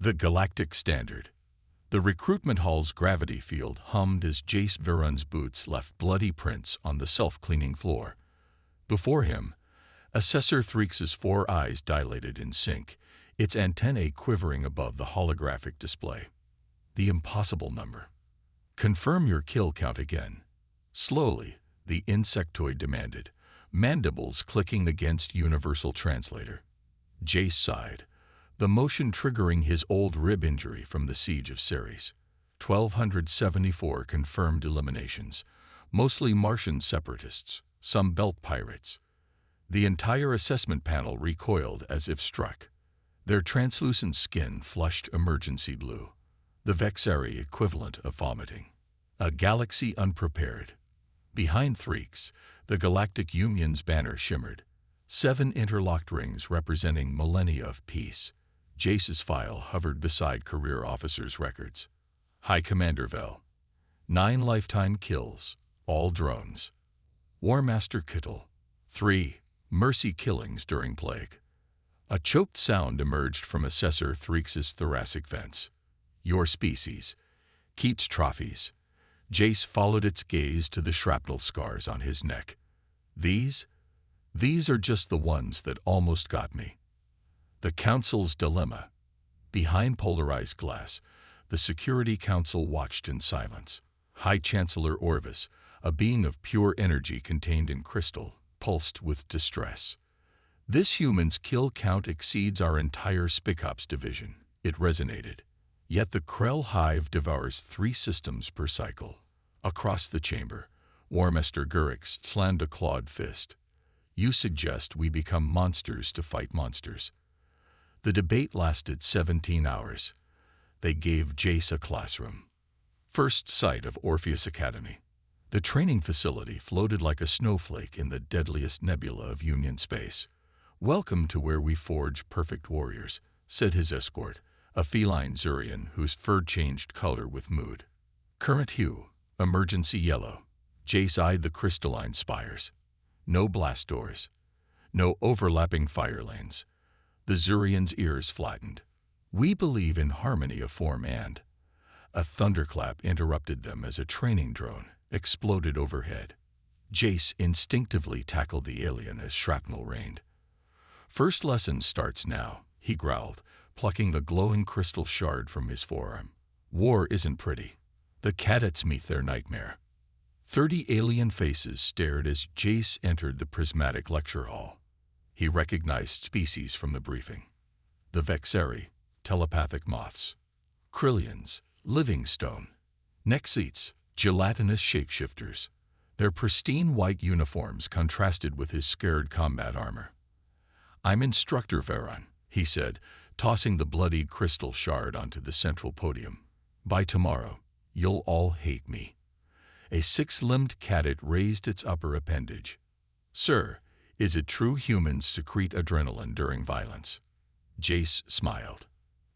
The Galactic Standard. The recruitment hall's gravity field hummed as Jace Veron's boots left bloody prints on the self-cleaning floor. Before him, Assessor Threaks's four eyes dilated in sync, its antennae quivering above the holographic display. The impossible number. Confirm your kill count again. Slowly, the insectoid demanded, mandibles clicking against Universal Translator. Jace sighed, the motion triggering his old rib injury from the siege of Ceres. 1,274 confirmed eliminations, mostly Martian separatists, some belt pirates. The entire assessment panel recoiled as if struck. Their translucent skin flushed emergency blue, the Vexari equivalent of vomiting. A galaxy unprepared. Behind Threaks, the Galactic Union's banner shimmered, 7 interlocked rings representing millennia of peace. Jace's file hovered beside career officers' records. High Commander Vel. 9 lifetime kills, all drones. War Master Kittle. 3 mercy killings during plague. A choked sound emerged from Assessor Threaks's thoracic vents. Your species. Keeps trophies. Jace followed its gaze to the shrapnel scars on his neck. These are just the ones that almost got me. The Council's dilemma. Behind polarized glass, the Security Council watched in silence. High Chancellor Orvis, a being of pure energy contained in crystal, pulsed with distress. This human's kill count exceeds our entire SpicOps division, it resonated. Yet the Krell hive devours 3 systems per cycle. Across the chamber, Warmaster Gurix slammed a clawed fist. You suggest we become monsters to fight monsters. The debate lasted 17 hours. They gave Jace a classroom. First sight of Orpheus Academy. The training facility floated like a snowflake in the deadliest nebula of Union space. Welcome to where we forge perfect warriors, said his escort, a feline Zurian whose fur changed color with mood. Current hue, emergency yellow. Jace eyed the crystalline spires. No blast doors. No overlapping fire lanes. The Zurian's ears flattened. We believe in harmony of form and... A thunderclap interrupted them as a training drone exploded overhead. Jace instinctively tackled the alien as shrapnel rained. First lesson starts now, he growled, plucking the glowing crystal shard from his forearm. War isn't pretty. The cadets meet their nightmare. 30 alien faces stared as Jace entered the prismatic lecture hall. He recognized species from the briefing. The Vexari, telepathic moths. Krillians, living stone. Nexites, gelatinous shapeshifters. Their pristine white uniforms contrasted with his scared combat armor. I'm Instructor Veron, he said, tossing the bloodied crystal shard onto the central podium. By tomorrow, you'll all hate me. A 6-limbed cadet raised its upper appendage. Sir, is it true humans secrete adrenaline during violence? Jace smiled.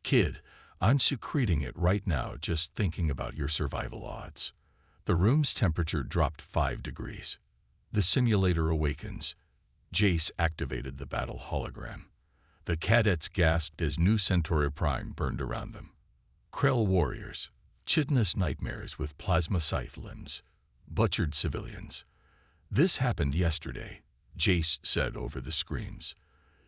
Kid, I'm secreting it right now just thinking about your survival odds. The room's temperature dropped 5 degrees. The simulator awakens. Jace activated the battle hologram. The cadets gasped as new Centauri Prime burned around them. Krell warriors, chitinous nightmares with plasma scythe limbs, butchered civilians. This happened yesterday, Jace said over the screams.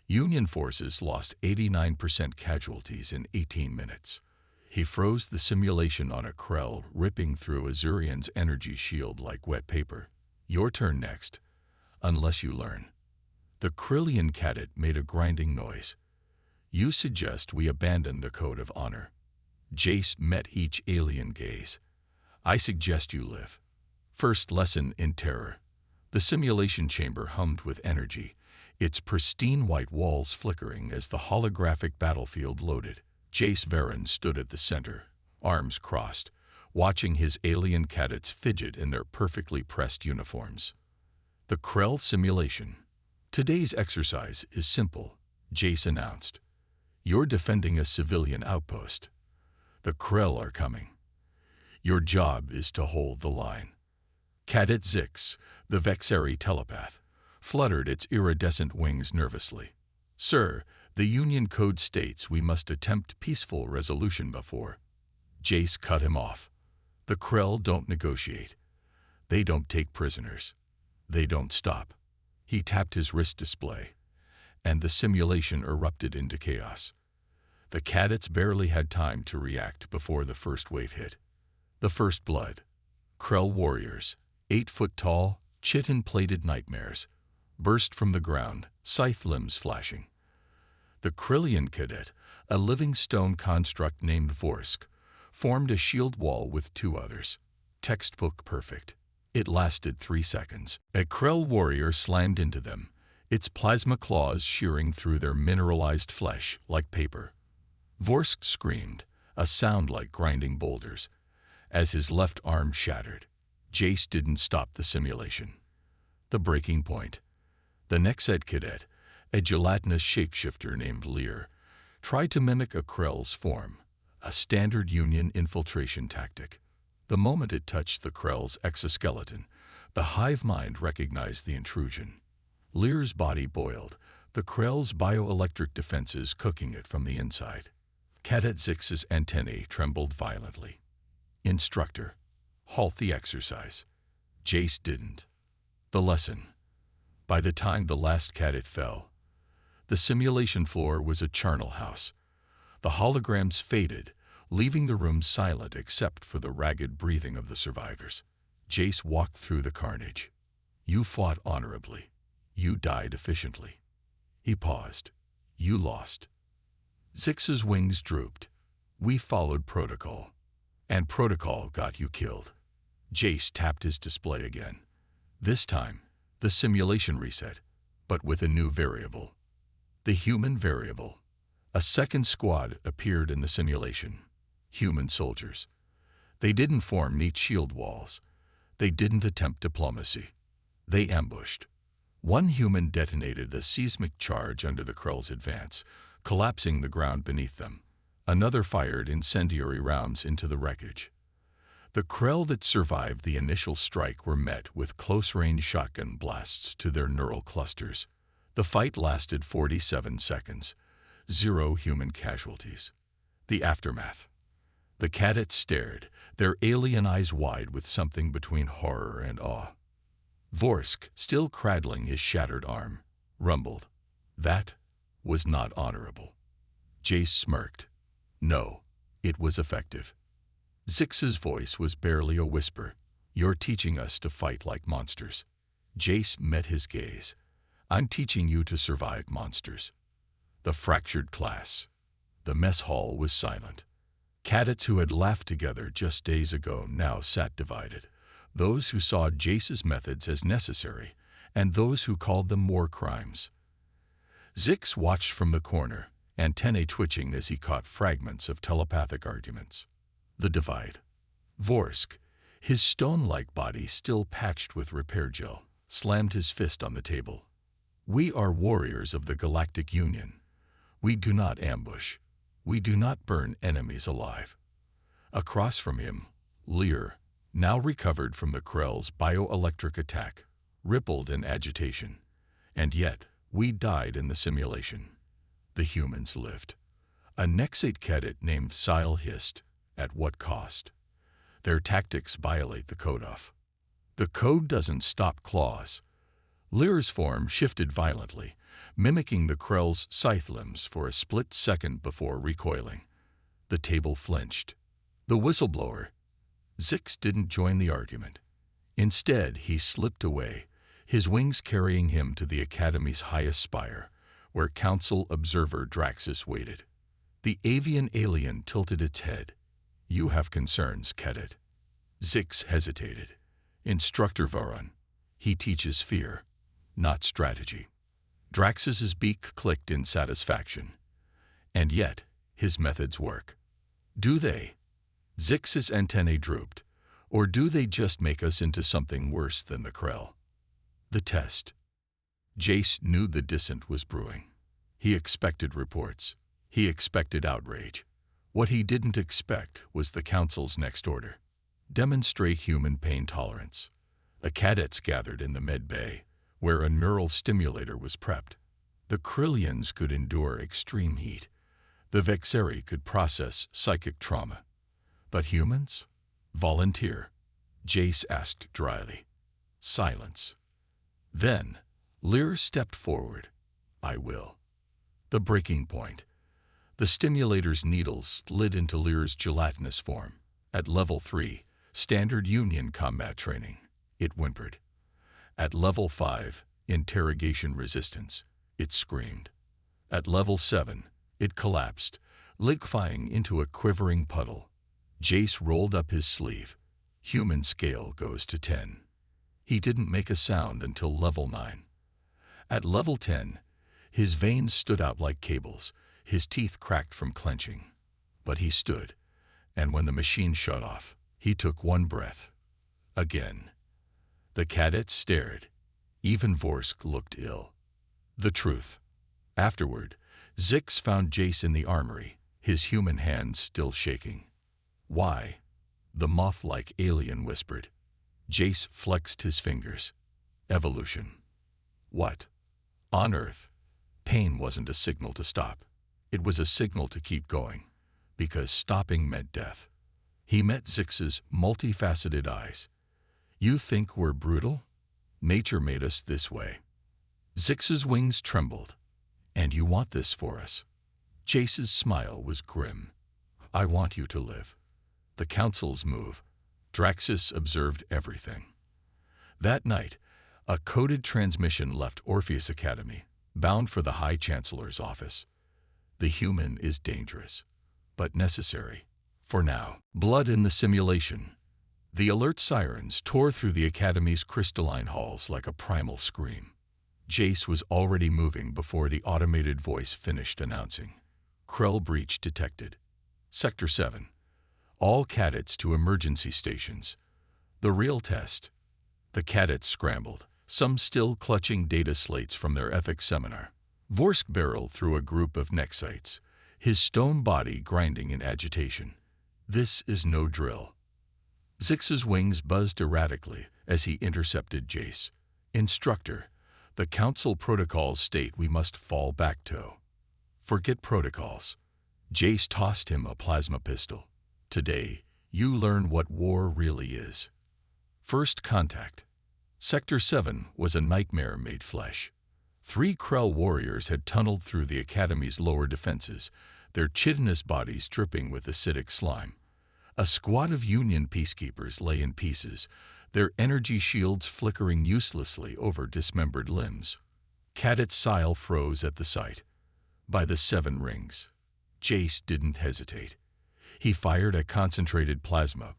Union forces lost 89% casualties in 18 minutes. He froze the simulation on a Krell, ripping through Azurian's energy shield like wet paper. Your turn next, unless you learn. The Krillian cadet made a grinding noise. You suggest we abandon the code of honor. Jace met each alien gaze. I suggest you live. First lesson in terror. The simulation chamber hummed with energy, its pristine white walls flickering as the holographic battlefield loaded. Jace Veron stood at the center, arms crossed, watching his alien cadets fidget in their perfectly pressed uniforms. The Krell simulation. Today's exercise is simple, Jace announced. You're defending a civilian outpost. The Krell are coming. Your job is to hold the line. Cadet Zix, the Vexari telepath, fluttered its iridescent wings nervously. Sir, The Union Code states we must attempt peaceful resolution before. Jace cut him off. The Krell don't negotiate. They don't take prisoners. They don't stop. He tapped his wrist display, and the simulation erupted into chaos. The cadets barely had time to react before the first wave hit. The first blood. Krell warriors, 8 foot tall, chitin-plated nightmares, burst from the ground, scythe limbs flashing. The Krillian cadet, a living stone construct named Vorsk, formed a shield wall with 2 others. Textbook perfect. It lasted 3 seconds. A Krell warrior slammed into them, its plasma claws shearing through their mineralized flesh like paper. Vorsk screamed, a sound like grinding boulders, as his left arm shattered. Jace didn't stop the simulation. The breaking point. The next cadet, a gelatinous shapeshifter named Lear, tried to mimic a Krell's form, a standard Union infiltration tactic. The moment it touched the Krell's exoskeleton, the hive mind recognized the intrusion. Lear's body boiled, the Krell's bioelectric defenses cooking it from the inside. Cadet Zix's antennae trembled violently. Instructor, halt the exercise. Jace didn't. The lesson. By the time the last cadet fell, the simulation floor was a charnel house. The holograms faded, leaving the room silent except for the ragged breathing of the survivors. Jace walked through the carnage. You fought honorably. You died efficiently. He paused. You lost. Zix's wings drooped. We followed protocol. And protocol got you killed. Jace tapped his display again. This time, the simulation reset, but with a new variable. The human variable. A second squad appeared in the simulation. Human soldiers. They didn't form neat shield walls. They didn't attempt diplomacy. They ambushed. One human detonated a seismic charge under the Krell's advance, collapsing the ground beneath them. Another fired incendiary rounds into the wreckage. The Krell that survived the initial strike were met with close-range shotgun blasts to their neural clusters. The fight lasted 47 seconds. 0 human casualties. The aftermath. The cadets stared, their alien eyes wide with something between horror and awe. Vorsk, still cradling his shattered arm, rumbled. That was not honorable. Jace smirked. No, it was effective. Zix's voice was barely a whisper. You're teaching us to fight like monsters. Jace met his gaze. I'm teaching you to survive monsters. The fractured class. The mess hall was silent. Cadets who had laughed together just days ago now sat divided. Those who saw Jace's methods as necessary, and those who called them war crimes. Zix watched from the corner, antennae twitching as he caught fragments of telepathic arguments. The divide. Vorsk, his stone-like body still patched with repair gel, slammed his fist on the table. We are warriors of the Galactic Union. We do not ambush. We do not burn enemies alive. Across from him, Lear, now recovered from the Krell's bioelectric attack, rippled in agitation. And yet, we died in the simulation. The humans lived. A Nexate cadet named Sile hissed. At what cost? Their tactics violate the code off. The code doesn't stop claws. Lear's form shifted violently, mimicking the Krell's scythe limbs for a split second before recoiling. The table flinched. The whistleblower. Zix didn't join the argument. Instead, he slipped away, his wings carrying him to the Academy's highest spire, where Council Observer Draxus waited. The avian alien tilted its head. You have concerns, cadet. Zix hesitated. Instructor Varun. He teaches fear, not strategy. Draxus's beak clicked in satisfaction. And yet, his methods work. Do they? Zix's antennae drooped. Or do they just make us into something worse than the Krell? The test. Jace knew the dissent was brewing. He expected reports. He expected outrage. What he didn't expect was the Council's next order. Demonstrate human pain tolerance. The cadets gathered in the med bay, where a neural stimulator was prepped. The Krillians could endure extreme heat. The Vexeri could process psychic trauma. But humans? Volunteer? Jace asked dryly. Silence. Then, Lear stepped forward. I will. The breaking point. The stimulator's needles slid into Lear's gelatinous form. At level 3, standard Union combat training, it whimpered. At level 5, interrogation resistance, it screamed. At level 7, it collapsed, liquefying into a quivering puddle. Jace rolled up his sleeve. Human scale goes to 10. He didn't make a sound until level 9. At level 10, his veins stood out like cables, his teeth cracked from clenching. But he stood, and when the machine shut off, he took one breath. Again. The cadets stared. Even Vorsk looked ill. The truth. Afterward, Zix found Jace in the armory, his human hands still shaking. Why? The moth-like alien whispered. Jace flexed his fingers. Evolution. What? On Earth, pain wasn't a signal to stop. It was a signal to keep going, because stopping meant death. He met Zix's multifaceted eyes. You think we're brutal? Nature made us this way. Zix's wings trembled. And you want this for us? Jace's smile was grim. I want you to live. The council's move. Draxus observed everything. That night, a coded transmission left Orpheus Academy, bound for the High Chancellor's office. The human is dangerous, but necessary. For now, blood in the simulation. The alert sirens tore through the Academy's crystalline halls like a primal scream. Jace was already moving before the automated voice finished announcing. Krell breach detected. Sector 7. All cadets to emergency stations. The real test. The cadets scrambled, some still clutching data slates from their ethics seminar. Vorsk barreled through a group of Nexites, his stone body grinding in agitation. This is no drill. Zix's wings buzzed erratically as he intercepted Jace. Instructor, the council protocols state we must fall back to. Forget protocols. Jace tossed him a plasma pistol. Today, you learn what war really is. First contact. Sector 7 was a nightmare made flesh. 3 Krell warriors had tunneled through the Academy's lower defenses, their chitinous bodies dripping with acidic slime. A squad of Union peacekeepers lay in pieces, their energy shields flickering uselessly over dismembered limbs. Cadet's Sile froze at the sight. By the 7 rings. Jace didn't hesitate. He fired a concentrated plasma,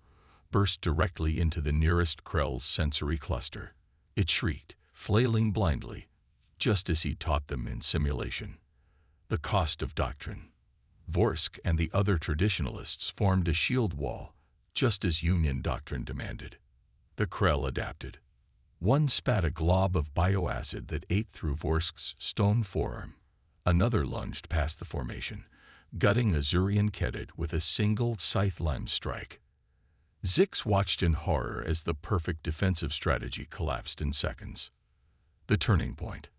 burst directly into the nearest Krell's sensory cluster. It shrieked, flailing blindly, just as he taught them in simulation. The cost of doctrine. Vorsk and the other traditionalists formed a shield wall, just as Union doctrine demanded. The Krell adapted. One spat a glob of bioacid that ate through Vorsk's stone forearm. Another lunged past the formation, gutting a Zurian cadet with a single scythe-lime strike. Zix watched in horror as the perfect defensive strategy collapsed in seconds. The turning point.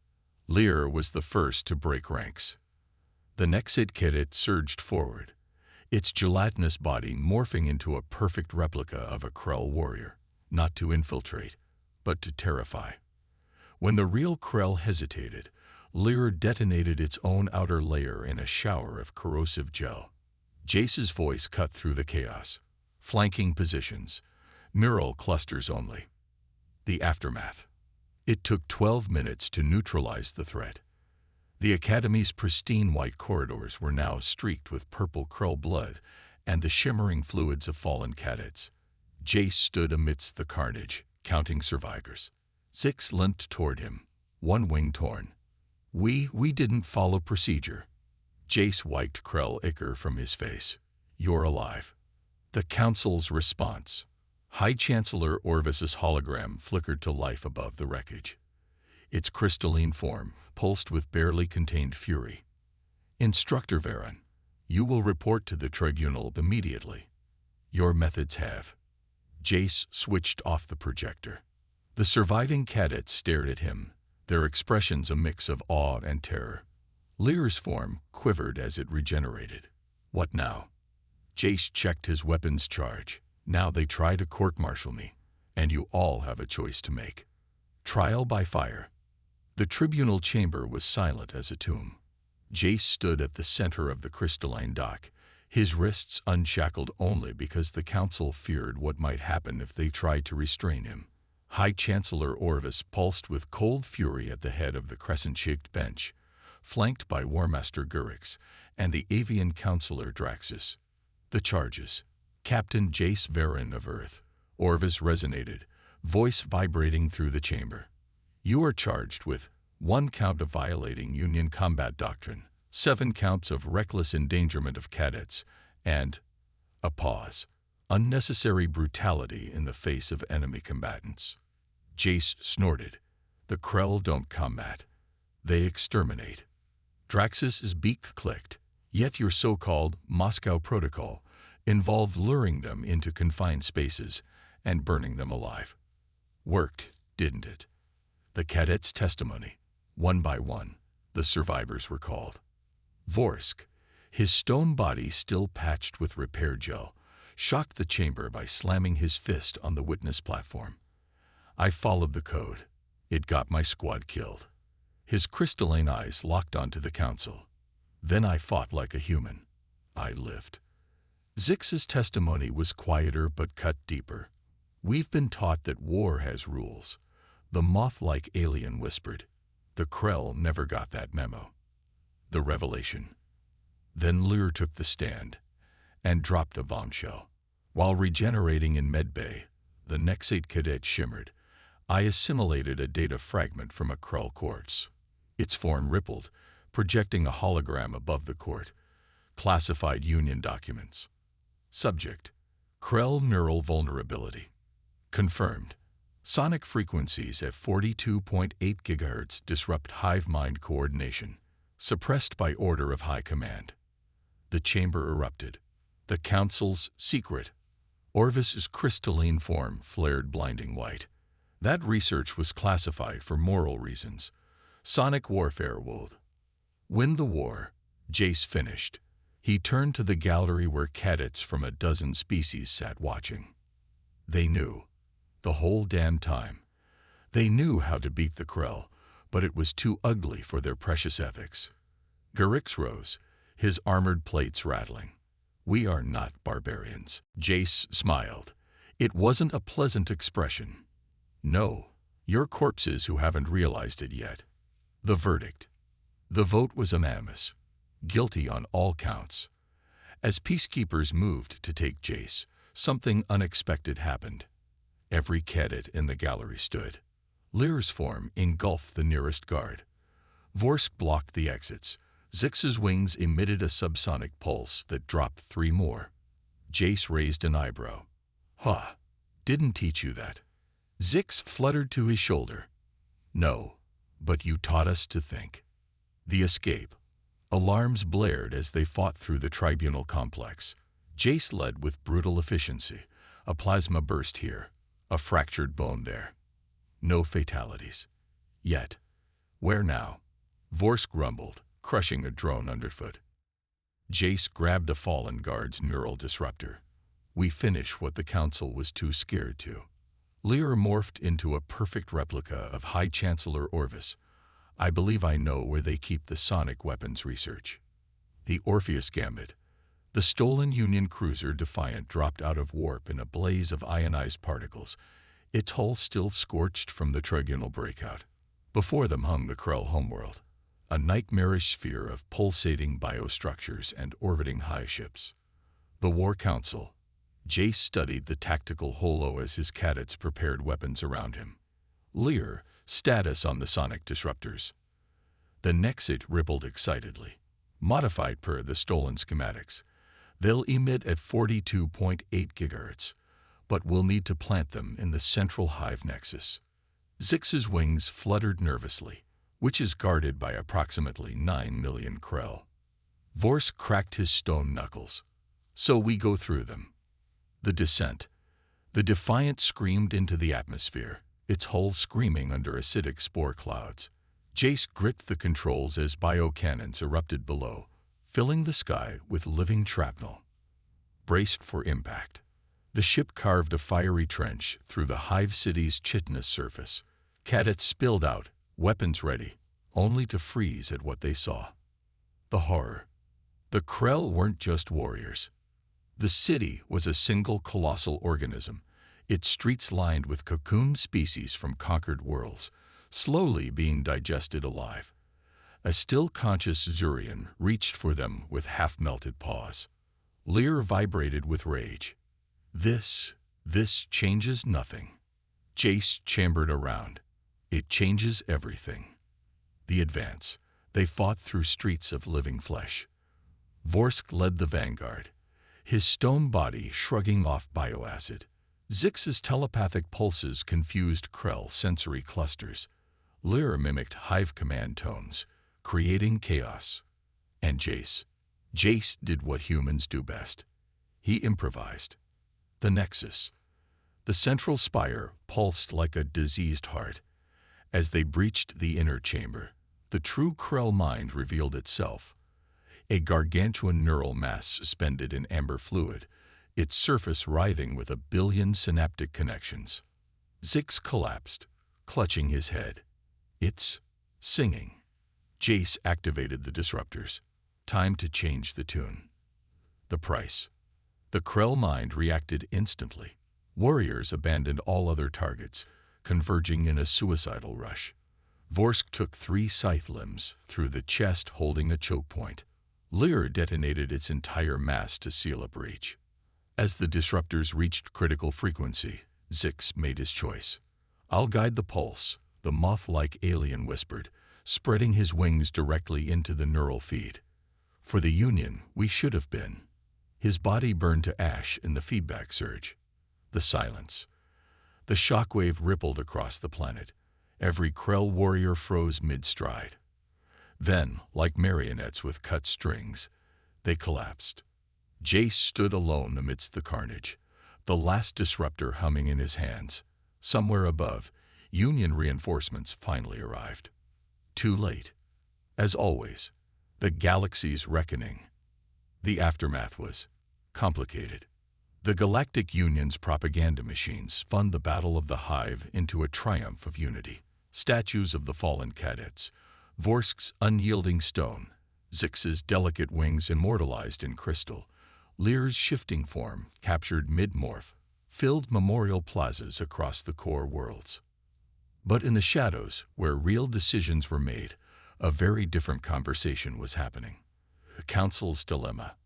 Lear was the first to break ranks. The Nexit cadet surged forward, its gelatinous body morphing into a perfect replica of a Krell warrior, not to infiltrate, but to terrify. When the real Krell hesitated, Lear detonated its own outer layer in a shower of corrosive gel. Jace's voice cut through the chaos. Flanking positions. Mural clusters only. The aftermath. It took 12 minutes to neutralize the threat. The Academy's pristine white corridors were now streaked with purple Krell blood and the shimmering fluids of fallen cadets. Jace stood amidst the carnage, counting survivors. Zix limped toward him, one wing torn. We didn't follow procedure. Jace wiped Krell ichor from his face. You're alive. The Council's response. High Chancellor Orvis's hologram flickered to life above the wreckage. Its crystalline form pulsed with barely contained fury. Instructor Varen, you will report to the tribunal immediately. Your methods have. Jace switched off the projector. The surviving cadets stared at him, their expressions a mix of awe and terror. Lear's form quivered as it regenerated. What now? Jace checked his weapons charge. Now they try to court-martial me, and you all have a choice to make. Trial by fire. The tribunal chamber was silent as a tomb. Jace stood at the center of the crystalline dock, his wrists unshackled only because the council feared what might happen if they tried to restrain him. High Chancellor Orvis pulsed with cold fury at the head of the crescent-shaped bench, flanked by War Master Gurix and the avian counselor Draxus. The charges. Captain Jace Verin of Earth. Orvis resonated, voice vibrating through the chamber. You are charged with 1 count of violating Union combat doctrine, 7 counts of reckless endangerment of cadets, and a pause. Unnecessary brutality in the face of enemy combatants. Jace snorted. The Krell don't combat. They exterminate. Draxus's beak clicked. Yet your so-called Moscow Protocol involved luring them into confined spaces and burning them alive. Worked, didn't it? The cadets' testimony. One by one, the survivors were called. Vorsk, his stone body still patched with repair gel, shocked the chamber by slamming his fist on the witness platform. I followed the code. It got my squad killed. His crystalline eyes locked onto the council. Then I fought like a human. I lived. Zix's testimony was quieter but cut deeper. We've been taught that war has rules. The moth-like alien whispered. The Krell never got that memo. The revelation. Then Lear took the stand and dropped a bombshell. While regenerating in medbay, the Nexate cadet shimmered. I assimilated a data fragment from a Krell quartz. Its form rippled, projecting a hologram above the court. Classified Union documents. Subject. Krell neural vulnerability. Confirmed. Sonic frequencies at 42.8 GHz disrupt hive mind coordination. Suppressed by order of High Command. The chamber erupted. The Council's secret. Orvis's crystalline form flared blinding white. That research was classified for moral reasons. Sonic warfare would win the war. Jace finished. He turned to the gallery where cadets from a dozen species sat watching. They knew. The whole damn time. They knew how to beat the Krell, but it was too ugly for their precious ethics. Gurix rose, his armored plates rattling. We are not barbarians. Jace smiled. It wasn't a pleasant expression. No, you're corpses who haven't realized it yet. The verdict. The vote was unanimous. Guilty on all counts. As peacekeepers moved to take Jace, something unexpected happened. Every cadet in the gallery stood. Lear's form engulfed the nearest guard. Vorsk blocked the exits. Zix's wings emitted a subsonic pulse that dropped 3 more. Jace raised an eyebrow. Huh, didn't teach you that. Zix fluttered to his shoulder. No, but you taught us to think. The escape. Alarms blared as they fought through the tribunal complex. Jace led with brutal efficiency. A plasma burst here, a fractured bone there. No fatalities. Yet. Where now? Vorsk rumbled, crushing a drone underfoot. Jace grabbed a fallen guard's neural disruptor. We finish what the council was too scared to. Lear morphed into a perfect replica of High Chancellor Orvis. I believe I know where they keep the sonic weapons research. The Orpheus Gambit. The stolen Union cruiser Defiant dropped out of warp in a blaze of ionized particles, its hull still scorched from the tribunal breakout. Before them hung the Krell homeworld, a nightmarish sphere of pulsating biostructures and orbiting high ships. The War Council. Jace studied the tactical holo as his cadets prepared weapons around him. Lear, status on the sonic disruptors. The Nexate rippled excitedly. Modified per the stolen schematics. They'll emit at 42.8 GHz, but we'll need to plant them in the central hive nexus. Zix's wings fluttered nervously, which is guarded by approximately 9 million Krell. Vorsk cracked his stone knuckles. So we go through them. The descent. The Defiant screamed into the atmosphere, its hull screaming under acidic spore clouds. Jace gripped the controls as biocannons erupted below, filling the sky with living shrapnel. Braced for impact, the ship carved a fiery trench through the Hive City's chitinous surface. Cadets spilled out, weapons ready, only to freeze at what they saw. The horror. The Krell weren't just warriors. The city was a single colossal organism, its streets lined with cocooned species from conquered worlds, slowly being digested alive. A still-conscious Zurian reached for them with half-melted paws. Lear vibrated with rage. This changes nothing. Jace chambered around. It changes everything. The advance. They fought through streets of living flesh. Vorsk led the vanguard, his stone body shrugging off bioacid. Zix's telepathic pulses confused Krell sensory clusters. Lear mimicked hive command tones, creating chaos. And Jace did what humans do best. He improvised. The Nexus. The central spire pulsed like a diseased heart. As they breached the inner chamber, the true Krell mind revealed itself. A gargantuan neural mass suspended in amber fluid, its surface writhing with 1 billion synaptic connections. Zix collapsed, clutching his head. It's singing. Jace activated the disruptors. Time to change the tune. The price. The Krell mind reacted instantly. Warriors abandoned all other targets, converging in a suicidal rush. Vorsk took 3 scythe limbs through the chest holding a choke point. Lear detonated its entire mass to seal a breach. As the disruptors reached critical frequency, Zix made his choice. "I'll guide the pulse," the moth-like alien whispered, spreading his wings directly into the neural feed. "For the Union, we should have been." His body burned to ash in the feedback surge. The silence. The shockwave rippled across the planet. Every Krell warrior froze mid-stride. Then, like marionettes with cut strings, they collapsed. Jace stood alone amidst the carnage, the last disruptor humming in his hands. Somewhere above, Union reinforcements finally arrived. Too late. As always, the galaxy's reckoning. The aftermath was complicated. The Galactic Union's propaganda machines spun the Battle of the Hive into a triumph of unity. Statues of the fallen cadets, Vorsk's unyielding stone, Zix's delicate wings immortalized in crystal, Lear's shifting form, captured mid-morph, filled memorial plazas across the core worlds. But in the shadows, where real decisions were made, a very different conversation was happening. The Council's dilemma.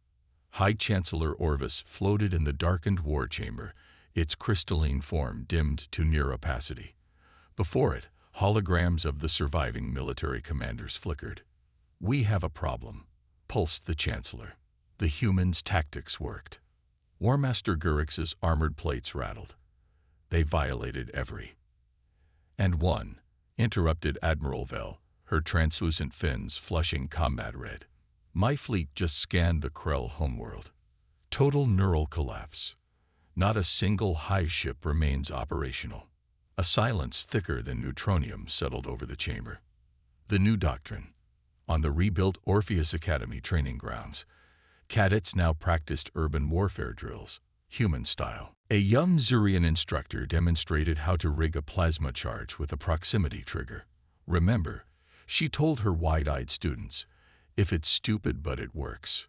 High Chancellor Orvis floated in the darkened war chamber, its crystalline form dimmed to near opacity. Before it, holograms of the surviving military commanders flickered. "We have a problem," pulsed the Chancellor. The humans' tactics worked. War Master Gurix's armored plates rattled. They violated every. "And one," interrupted Admiral Vel, her translucent fins flushing combat red. "My fleet just scanned the Krell homeworld. Total neural collapse. Not a single Hive ship remains operational." A silence thicker than neutronium settled over the chamber. The new doctrine. On the rebuilt Orpheus Academy training grounds, cadets now practiced urban warfare drills, human style. A young Zurian instructor demonstrated how to rig a plasma charge with a proximity trigger. Remember, she told her wide-eyed students, "If it's stupid but it works."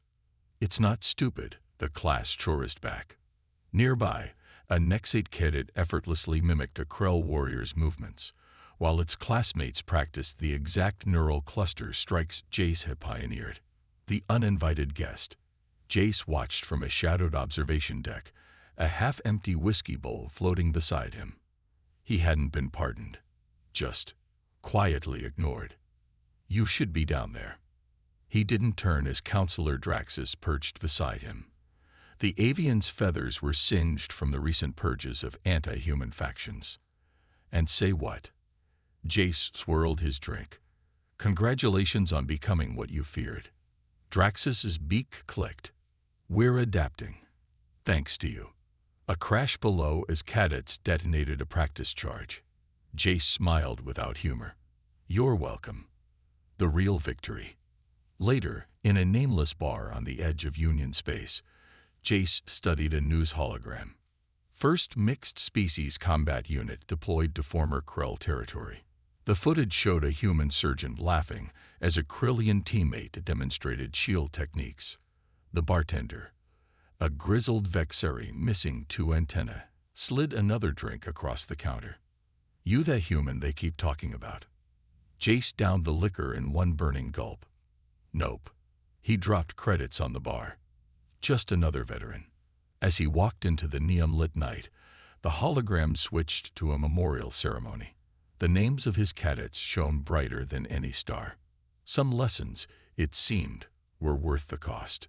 "It's not stupid," the class chorused back. Nearby, a Nexate cadet effortlessly mimicked a Krell warrior's movements, while its classmates practiced the exact neural cluster strikes Jace had pioneered. The uninvited guest. Jace watched from a shadowed observation deck, a half-empty whiskey bowl floating beside him. He hadn't been pardoned, just quietly ignored. "You should be down there." He didn't turn as Counselor Draxus perched beside him. The avian's feathers were singed from the recent purges of anti-human factions. "And say what?" Jace swirled his drink. "Congratulations on becoming what you feared." Draxus's beak clicked. "We're adapting. Thanks to you." A crash below as cadets detonated a practice charge. Jace smiled without humor. "You're welcome." The real victory. Later, in a nameless bar on the edge of Union space, Jace studied a news hologram. First mixed species combat unit deployed to former Krell territory. The footage showed a human surgeon laughing as a Krillian teammate demonstrated shield techniques. The bartender, a grizzled Vexeri missing 2 antennae, slid another drink across the counter. You that human they keep talking about. Jace downed the liquor in one burning gulp. Nope. He dropped credits on the bar. Just another veteran. As he walked into the neon-lit night, the hologram switched to a memorial ceremony. The names of his cadets shone brighter than any star. Some lessons, it seemed, were worth the cost.